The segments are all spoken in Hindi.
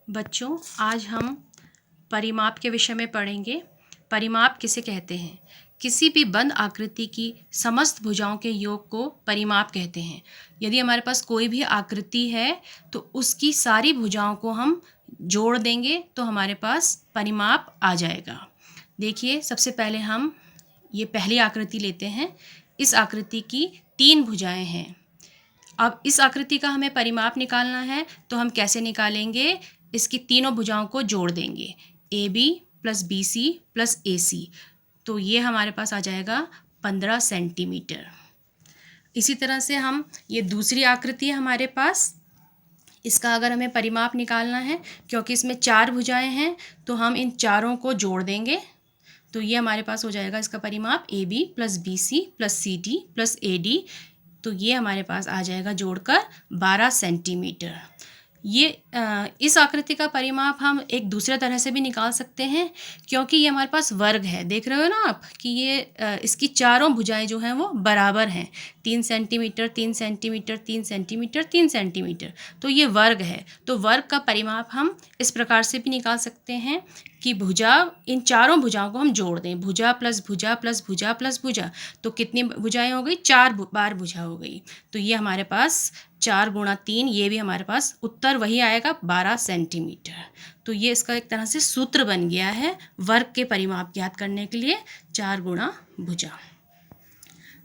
बच्चों, आज हम परिमाप के विषय में पढ़ेंगे। परिमाप किसे कहते हैं? किसी भी बंद आकृति की समस्त भुजाओं के योग को परिमाप कहते हैं। यदि हमारे पास कोई भी आकृति है तो उसकी सारी भुजाओं को हम जोड़ देंगे तो हमारे पास परिमाप आ जाएगा। देखिए, सबसे पहले हम ये पहली आकृति लेते हैं। इस आकृति की 3 भुजाएं हैं। अब इस आकृति का हमें परिमाप निकालना है तो हम कैसे निकालेंगे? इसकी तीनों भुजाओं को जोड़ देंगे, A B plus B C plus A C. तो ये हमारे पास आ जाएगा 15 सेंटीमीटर। इसी तरह से हम ये दूसरी आकृति है हमारे पास, इसका अगर हमें परिमाप निकालना है, क्योंकि इसमें 4 भुजाएं हैं तो हम इन चारों को जोड़ देंगे। तो ये हमारे पास हो जाएगा इसका परिमाप A B plus B C plus C D plus A D. तो ये हमारे पास आ जाएगा जोड़कर 12 सेंटीमीटर। ये इस आकृति का परिमाप हम एक दूसरे तरह से भी निकाल सकते हैं, क्योंकि ये हमारे पास वर्ग है। देख रहे हो ना आप कि ये इसकी चारों भुजाएं जो हैं वो बराबर हैं, 3 सेंटीमीटर 3 सेंटीमीटर 3 सेंटीमीटर 3 सेंटीमीटर। तो ये वर्ग है। तो वर्ग का परिमाप हम इस प्रकार से भी निकाल सकते हैं कि भुजा, इन चारों भुजाओं को हम जोड़ दें, भुजा प्लस भुजा प्लस भुजा प्लस भुजा। तो कितनी भुजाएं हो गई? 4 बार भुजा हो गई। तो ये हमारे पास 4 गुणा 3, ये भी हमारे पास उत्तर वही आएगा 12 सेंटीमीटर। तो ये इसका एक तरह से सूत्र बन गया है वर्ग के परिमाप ज्ञात करने के लिए, 4 गुणा भुजा।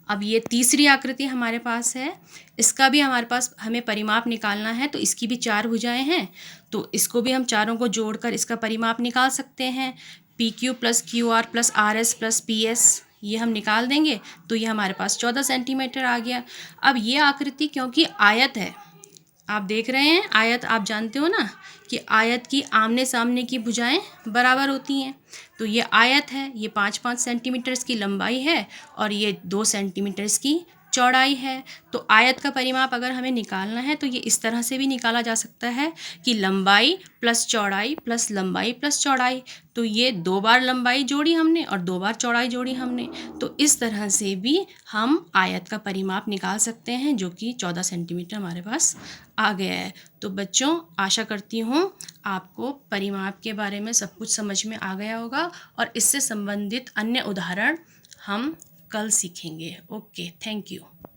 अब ये तीसरी आकृति हमारे पास है, इसका भी हमारे पास हमें परिमाप निकालना है। तो इसकी भी 4 भुजाएं हैं, तो इसको भी हम चारों को जोड़कर इसका परिमाप निकाल सकते हैं। P Q plus Q R plus R S plus P S, ये हम निकाल देंगे तो ये हमारे पास 14 सेंटीमीटर आ गया। अब ये आकृति क्योंकि आयत है, आप देख रहे हैं आयत, आप जानते हो ना कि आयत की आमने सामने की भुजाएं बराबर होती हैं। तो ये आयत है, ये 5-5 सेंटीमीटर इसकी लंबाई है और ये 2 सेंटीमीटर इसकी चौड़ाई है। तो आयत का परिमाप अगर हमें निकालना है तो ये इस तरह से भी निकाला जा सकता है कि लंबाई प्लस चौड़ाई प्लस लंबाई प्लस चौड़ाई। तो ये 2 बार लंबाई जोड़ी हमने और 2 बार चौड़ाई जोड़ी हमने। तो इस तरह से भी हम आयत का परिमाप निकाल सकते हैं, जो कि 14 सेंटीमीटर हमारे पास आ गया है। तो बच्चों, आशा करती हूँ आपको परिमाप के बारे में सब कुछ समझ में आ गया होगा और इससे संबंधित अन्य उदाहरण हम कल सीखेंगे। Okay, thank you.